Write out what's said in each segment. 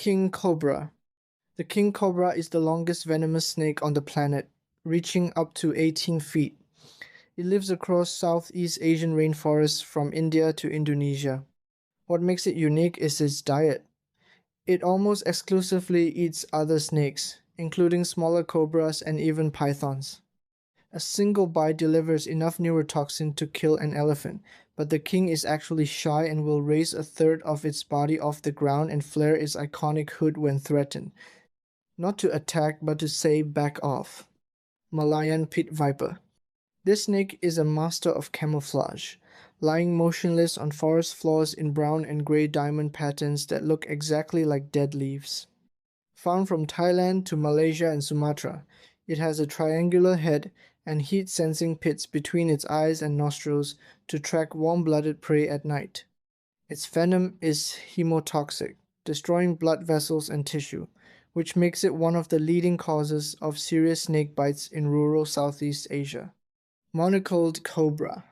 King cobra. The king cobra is the longest venomous snake on the planet, reaching up to 18 feet. It lives across Southeast Asian rainforests from India to Indonesia. What makes it unique is its diet. It almost exclusively eats other snakes, including smaller cobras and even pythons. A single bite delivers enough neurotoxin to kill an elephant, but the king is actually shy and will raise a third of its body off the ground and flare its iconic hood when threatened, not to attack but to say back off. Malayan pit viper. This snake is a master of camouflage, lying motionless on forest floors in brown and gray diamond patterns that look exactly like dead leaves. Found from Thailand to Malaysia and Sumatra, it has a triangular head and heat-sensing pits between its eyes and nostrils to track warm-blooded prey at night. Its venom is hemotoxic, destroying blood vessels and tissue, which makes it one of the leading causes of serious snake bites in rural Southeast Asia. Monocled cobra.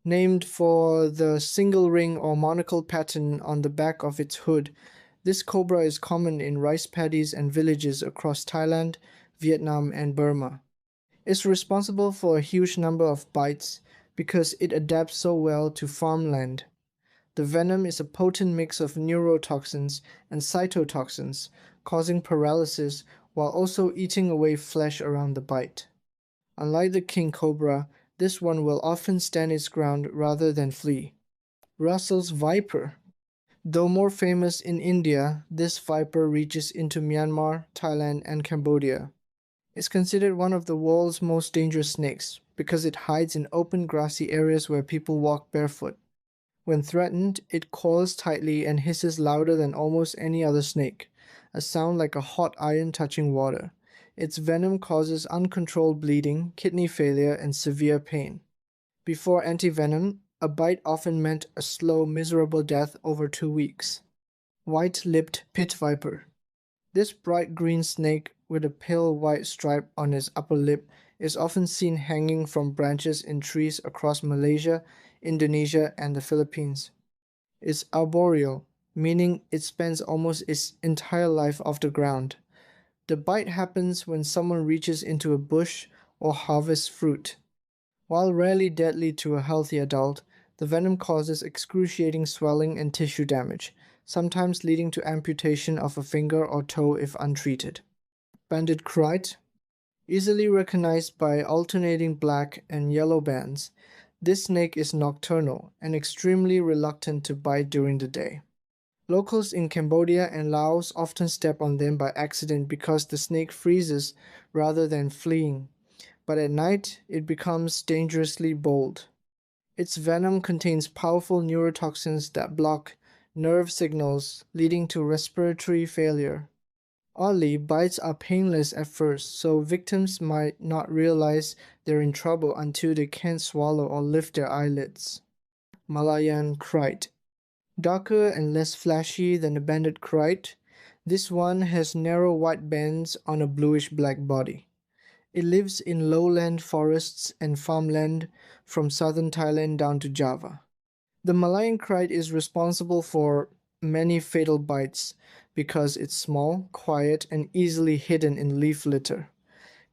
Named for the single ring or monocle pattern on the back of its hood, this cobra is common in rice paddies and villages across Thailand, Vietnam, and Burma. It's responsible for a huge number of bites because it adapts so well to farmland. The venom is a potent mix of neurotoxins and cytotoxins, causing paralysis while also eating away flesh around the bite. Unlike the king cobra, this one will often stand its ground rather than flee. Russell's viper. Though more famous in India, this viper reaches into Myanmar, Thailand, and Cambodia. It's considered one of the world's most dangerous snakes because it hides in open grassy areas where people walk barefoot. When threatened, it coils tightly and hisses louder than almost any other snake, a sound like a hot iron touching water. Its venom causes uncontrolled bleeding, kidney failure, and severe pain. Before antivenom, a bite often meant a slow, miserable death over 2 weeks. White-lipped pit viper. This bright green snake with a pale white stripe on its upper lip is often seen hanging from branches in trees across Malaysia, Indonesia, and the Philippines. It's arboreal, meaning it spends almost its entire life off the ground. The bite happens when someone reaches into a bush or harvests fruit. While rarely deadly to a healthy adult, the venom causes excruciating swelling and tissue damage, sometimes leading to amputation of a finger or toe if untreated. Banded krait. Easily recognized by alternating black and yellow bands, this snake is nocturnal and extremely reluctant to bite during the day. Locals in Cambodia and Laos often step on them by accident because the snake freezes rather than fleeing, but at night it becomes dangerously bold. Its venom contains powerful neurotoxins that block nerve signals, leading to respiratory failure. Oddly, bites are painless at first, so victims might not realize they're in trouble until they can't swallow or lift their eyelids. Malayan krait. Darker and less flashy than the banded krait, this one has narrow white bands on a bluish-black body. It lives in lowland forests and farmland from southern Thailand down to Java. The Malayan krait is responsible for many fatal bites because it's small, quiet, and easily hidden in leaf litter.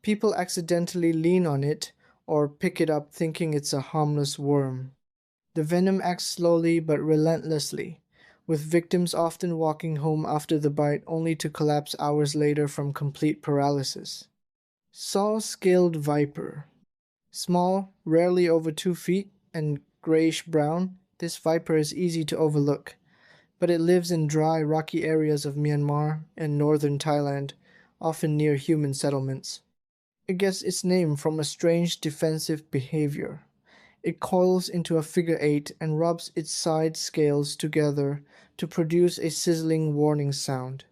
People accidentally lean on it or pick it up thinking it's a harmless worm. The venom acts slowly but relentlessly, with victims often walking home after the bite only to collapse hours later from complete paralysis. Saw-scaled viper. Small, rarely over 2 feet, and grayish-brown, this viper is easy to overlook, but it lives in dry, rocky areas of Myanmar and northern Thailand, often near human settlements. It gets its name from a strange defensive behavior. It coils into a figure 8 and rubs its side scales together to produce a sizzling warning sound.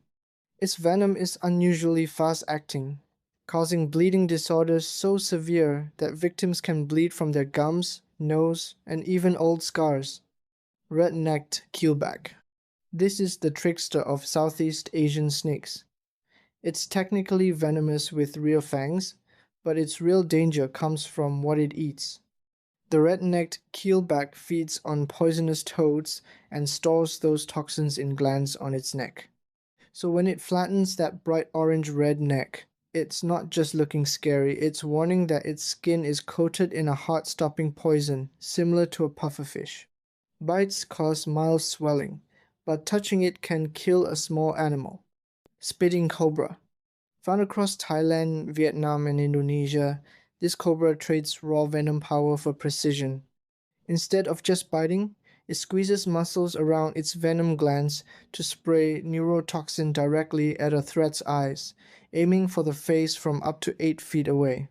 Its venom is unusually fast-acting, causing bleeding disorders so severe that victims can bleed from their gums, nose, and even old scars. Red-necked keelback. This is the trickster of Southeast Asian snakes. It's technically venomous with real fangs, but its real danger comes from what it eats. The red-necked keelback feeds on poisonous toads and stores those toxins in glands on its neck. So when it flattens that bright orange-red neck, it's not just looking scary, it's warning that its skin is coated in a heart-stopping poison, similar to a pufferfish. Bites cause mild swelling, but touching it can kill a small animal. Spitting cobra. Found across Thailand, Vietnam, and Indonesia, this cobra trades raw venom power for precision. Instead of just biting, it squeezes muscles around its venom glands to spray neurotoxin directly at a threat's eyes, aiming for the face from up to 8 feet away.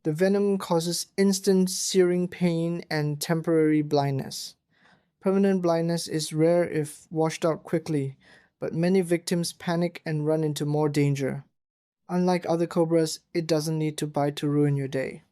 The venom causes instant searing pain and temporary blindness. Permanent blindness is rare if washed out quickly, but many victims panic and run into more danger. Unlike other cobras, it doesn't need to bite to ruin your day.